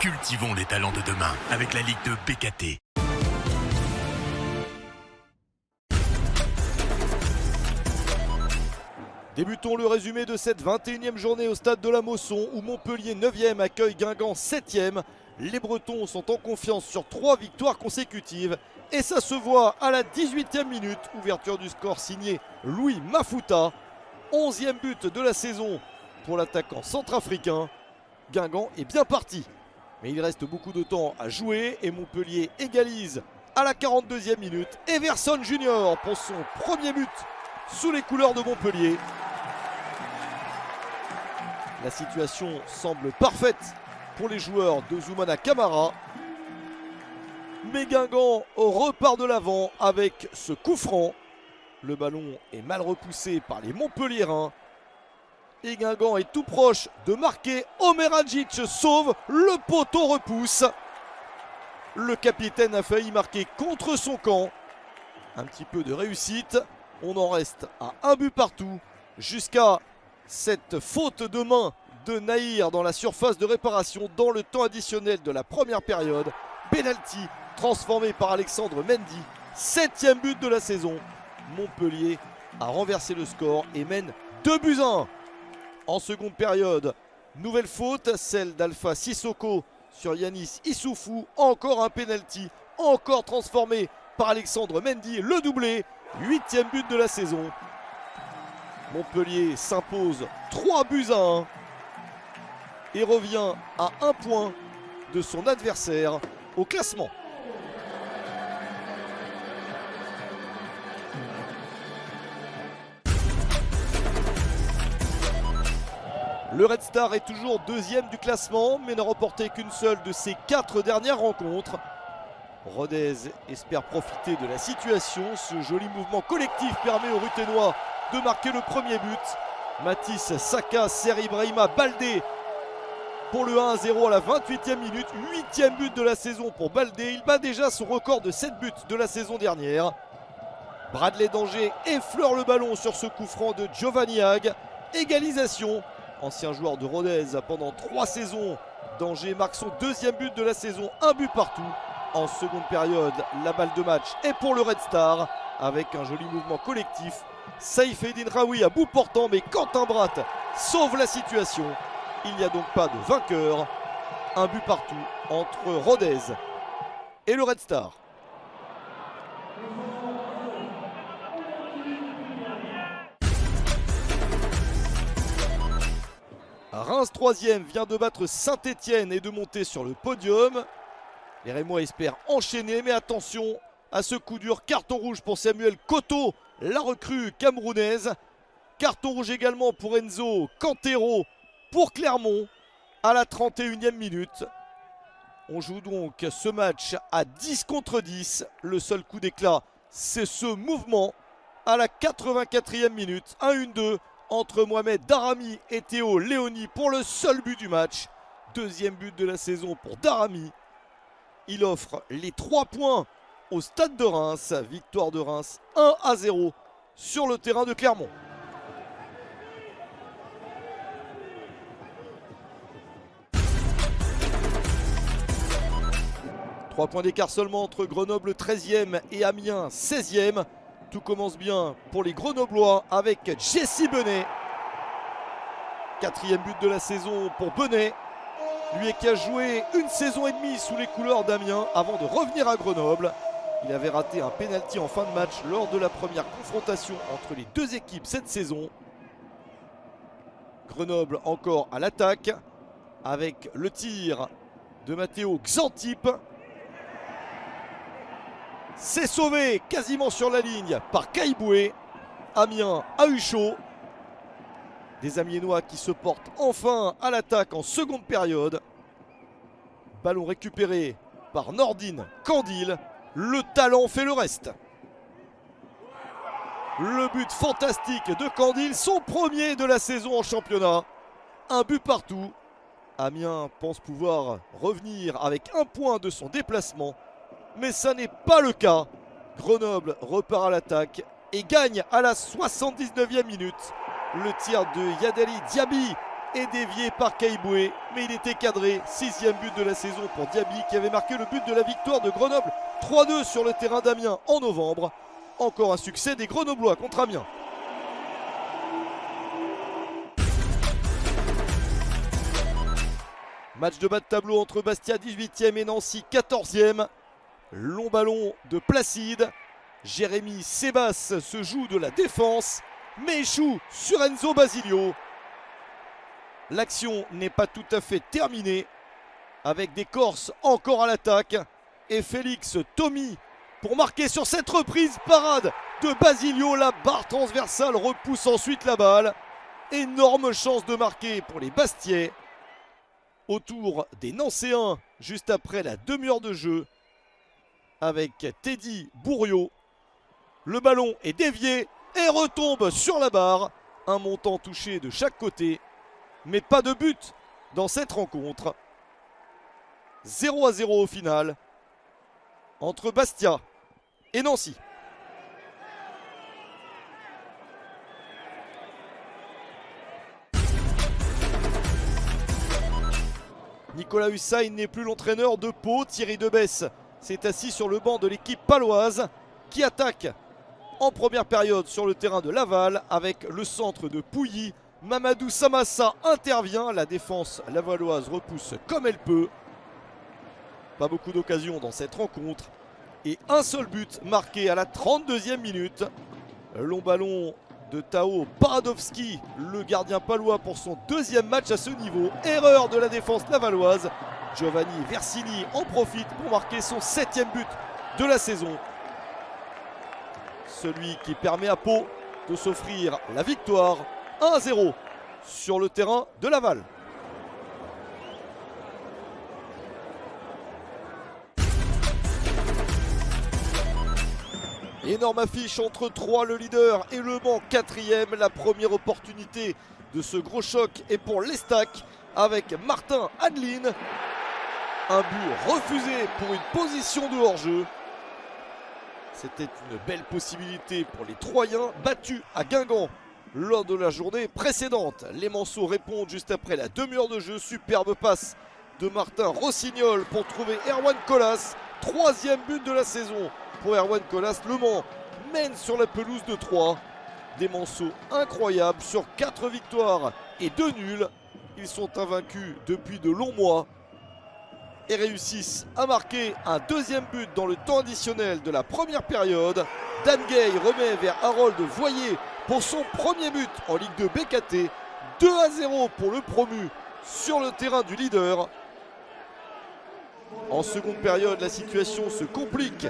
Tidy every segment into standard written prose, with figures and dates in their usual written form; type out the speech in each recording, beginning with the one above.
Cultivons les talents de demain avec la Ligue de BKT. Débutons le résumé de cette 21e journée au stade de la Mosson où Montpellier 9e accueille Guingamp 7e. Les Bretons sont en confiance sur 3 victoires consécutives et ça se voit à la 18e minute. Ouverture du score signé Louis Mafuta. 11e but de la saison pour l'attaquant centrafricain. Guingamp est bien parti, mais il reste beaucoup de temps à jouer et Montpellier égalise à la 42e minute. Everson Junior pour son premier but sous les couleurs de Montpellier. La situation semble parfaite pour les joueurs de Zoumana Camara. Mais Guingamp repart de l'avant avec ce coup franc. Le ballon est mal repoussé par les Montpelliérains. Et Guingamp est tout proche de marquer. Omer Hadjic sauve, le poteau repousse. Le capitaine a failli marquer contre son camp. Un petit peu de réussite. On en reste à un but partout jusqu'à cette faute de main de Nahir dans la surface de réparation dans le temps additionnel de la première période. Penalty transformé par Alexandre Mendy. 7e but de la saison. Montpellier a renversé le score et mène 2-1. En seconde période, nouvelle faute, celle d'Alpha Sissoko sur Yanis Issoufou. Encore un penalty, encore transformé par Alexandre Mendy. Le doublé, 8e but de la saison. Montpellier s'impose 3-1 et revient à 1 point de son adversaire au classement. Le Red Star est toujours 2e du classement, mais n'a remporté qu'une seule de ses 4 dernières rencontres. Rodez espère profiter de la situation. Ce joli mouvement collectif permet aux Ruténois de marquer le premier but. Mathis Saka sert Ibrahima Baldé pour le 1-0 à la 28e minute. 8e but de la saison pour Baldé. Il bat déjà son record de 7 buts de la saison dernière. Bradley Danger effleure le ballon sur ce coup franc de Giovanni Hag. Égalisation. Ancien joueur de Rodez pendant 3 saisons. Danger marque son 2e but de la saison. 1 but partout. En seconde période, la balle de match est pour le Red Star avec un joli mouvement collectif. Saïf Eddin Raoui à bout portant, mais Quentin Bratt sauve la situation. Il n'y a donc pas de vainqueur. 1 but partout entre Rodez et le Red Star. Reims 3e vient de battre Saint-Etienne et de monter sur le podium. Les Rémois espèrent enchaîner, mais attention à ce coup dur. Carton rouge pour Samuel Koto, la recrue camerounaise. Carton rouge également pour Enzo Cantero pour Clermont à la 31e minute. On joue donc ce match à 10 contre 10. Le seul coup d'éclat, c'est ce mouvement à la 84e minute. 1-1-2 entre Mohamed Darami et Théo Léoni pour le seul but du match. 2e but de la saison pour Darami. Il offre les 3 points au stade de Reims. Victoire de Reims 1-0 sur le terrain de Clermont. Trois points d'écart seulement entre Grenoble 13e et Amiens 16e. Tout commence bien pour les Grenoblois avec Jesse Benet. 4e but de la saison pour Benet. Lui qui a joué une saison et demie sous les couleurs d'Amiens avant de revenir à Grenoble. Il avait raté un penalty en fin de match lors de la première confrontation entre les deux équipes cette saison. Grenoble encore à l'attaque avec le tir de Matteo Xantip. C'est sauvé quasiment sur la ligne par Caïboué. Amiens a eu chaud. Des Amiénois qui se portent enfin à l'attaque en seconde période. Ballon récupéré par Nordine Candil. Le talent fait le reste. Le but fantastique de Candil, son premier de la saison en championnat. Un but partout. Amiens pense pouvoir revenir avec un point de son déplacement. Mais ça n'est pas le cas. Grenoble repart à l'attaque et gagne à la 79e minute. Le tir de Yadali Diaby est dévié par Caïboué, mais il était cadré. 6e but de la saison pour Diaby qui avait marqué le but de la victoire de Grenoble 3-2 sur le terrain d'Amiens en novembre. Encore un succès des Grenoblois contre Amiens. Match de bas de tableau entre Bastia 18e et Nancy 14e. Long ballon de Placide. Jérémy Sebas se joue de la défense, mais échoue sur Enzo Basilio. L'action n'est pas tout à fait terminée, avec des Corses encore à l'attaque. Et Félix Tommy pour marquer sur cette reprise. Parade de Basilio, la barre transversale repousse ensuite la balle. Énorme chance de marquer pour les Bastiais. Autour des Nancéens, juste après la demi-heure de jeu, avec Teddy Bourriot. Le ballon est dévié et retombe sur la barre. Un montant touché de chaque côté, mais pas de but dans cette rencontre. 0-0 au final entre Bastia et Nancy. Nicolas Hussain n'est plus l'entraîneur de Pau. Thierry Debesse s'est assis sur le banc de l'équipe paloise qui attaque en première période sur le terrain de Laval avec le centre de Pouilly. Mamadou Samassa intervient, la défense lavalloise repousse comme elle peut. Pas beaucoup d'occasions dans cette rencontre et un seul but marqué à la 32e minute. Long ballon de Tao Paradowski, le gardien palois pour son deuxième match à ce niveau. Erreur de la défense lavalloise. Giovanni Versini en profite pour marquer son 7e but de la saison. Celui qui permet à Pau de s'offrir la victoire 1-0 sur le terrain de Laval. Énorme affiche entre Troyes, le leader, et Le Mans, 4e. La première opportunité de ce gros choc est pour l'Estac avec Martin Adeline. Un but refusé pour une position de hors-jeu. C'était une belle possibilité pour les Troyens battus à Guingamp lors de la journée précédente. Les Manceaux répondent juste après la demi-heure de jeu. Superbe passe de Martin Rossignol pour trouver Erwan Colas. 3e but de la saison pour Erwan Colas. Le Mans mène sur la pelouse de Troyes. Des Manceaux incroyables sur 4 victoires et 2 nuls. Ils sont invaincus depuis de longs mois et réussissent à marquer un deuxième but dans le temps additionnel de la première période. Dan Gay remet vers Harold Voyer pour son premier but en Ligue 2 BKT. 2-0 pour le promu sur le terrain du leader. En seconde période, la situation se complique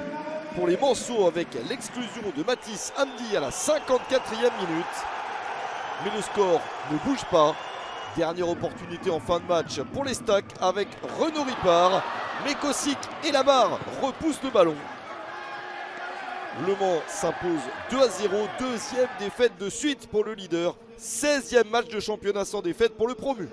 pour les Manceaux avec l'exclusion de Mathis Hamdi à la 54e minute. Mais le score ne bouge pas. Dernière opportunité en fin de match pour les Stacks avec Renaud Ripard. Mais Kosic et Labarre repoussent le ballon. Le Mans s'impose 2-0. Deuxième défaite de suite pour le leader. 16e match de championnat sans défaite pour le promu.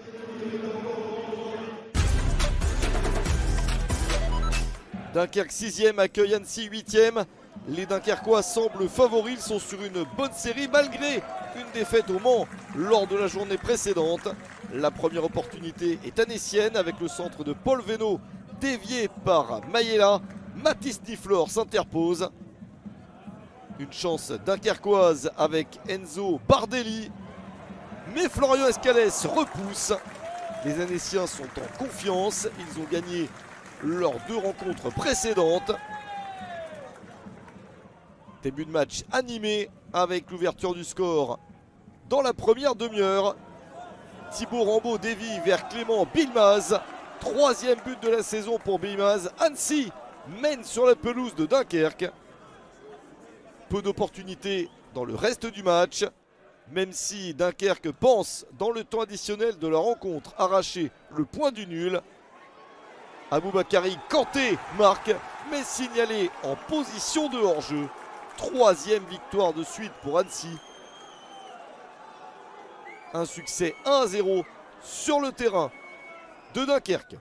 Dunkerque 6e accueille Annecy 8e. Les Dunkerquois semblent favoris, ils sont sur une bonne série malgré une défaite au Mans lors de la journée précédente. La première opportunité est annécienne avec le centre de Paul Veno dévié par Mayela. Mathis Niflor s'interpose. Une chance dunkerquoise avec Enzo Bardelli. Mais Florian Escalès repousse. Les Annéciens sont en confiance, ils ont gagné leurs 2 rencontres précédentes. Début de match animé avec l'ouverture du score dans la première demi-heure. Thibaut Rambaud dévie vers Clément Bilmaz. 3e but de la saison pour Bilmaz. Annecy mène sur la pelouse de Dunkerque. Peu d'opportunités dans le reste du match. Même si Dunkerque pense dans le temps additionnel de la rencontre arracher le point du nul. Aboubakari Kanté marque, mais signalé en position de hors-jeu. 3e victoire de suite pour Annecy. Un succès 1-0 sur le terrain de Dunkerque.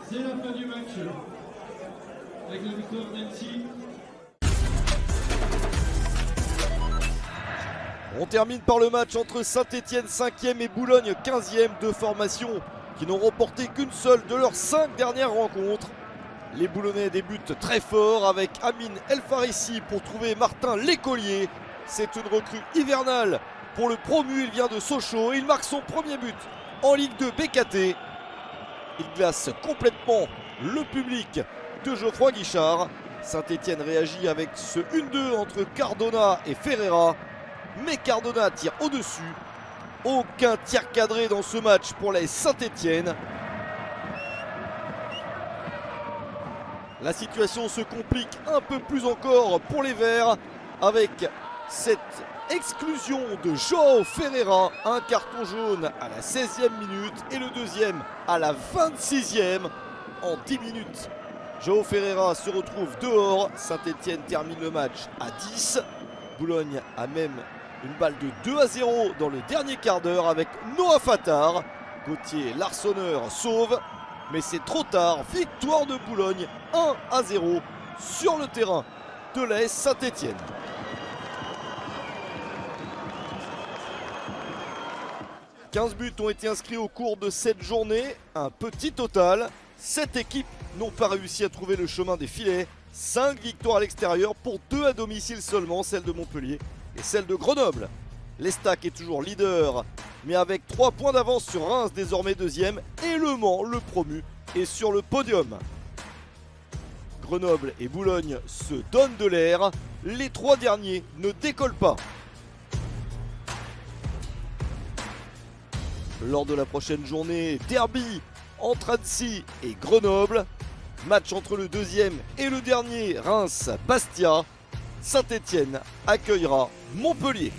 C'est la fin du match avec la victoire d'Annecy. On termine par le match entre Saint-Étienne 5e et Boulogne 15e, deux formations qui n'ont remporté qu'une seule de leurs 5 dernières rencontres. Les Boulonnais débutent très fort avec Amine El Farissi pour trouver Martin Lécolier. C'est une recrue hivernale pour le promu, il vient de Sochaux et il marque son premier but en Ligue 2 BKT. Il glace complètement le public de Geoffroy Guichard. Saint-Étienne réagit avec ce 1-2 entre Cardona et Ferreira. Mais Cardona tire au-dessus. Aucun tir cadré dans ce match pour les Saint-Étienne. La situation se complique un peu plus encore pour les Verts avec cette exclusion de João Ferreira. Un carton jaune à la 16e minute et le deuxième à la 26e. En 10 minutes, João Ferreira se retrouve dehors. Saint-Étienne termine le match à 10. Boulogne a même une balle de 2-0 dans le dernier quart d'heure avec Noah Fattar. Gauthier, l'arçonneur, sauve. Mais c'est trop tard. Victoire de Boulogne 1-0 sur le terrain de l'AS Saint-Étienne. « 15 buts ont été inscrits au cours de cette journée, un petit total. 7 équipes n'ont pas réussi à trouver le chemin des filets. 5 victoires à l'extérieur pour 2 à domicile seulement, celle de Montpellier et celle de Grenoble. L'Estac est toujours leader, mais avec 3 points d'avance sur Reims, désormais deuxième, et Le Mans, le promu, est sur le podium. Grenoble et Boulogne se donnent de l'air, les 3 derniers ne décollent pas. Lors de la prochaine journée, derby entre Annecy et Grenoble. Match entre le deuxième et le dernier, Reims-Bastia. Saint-Étienne accueillera Montpellier.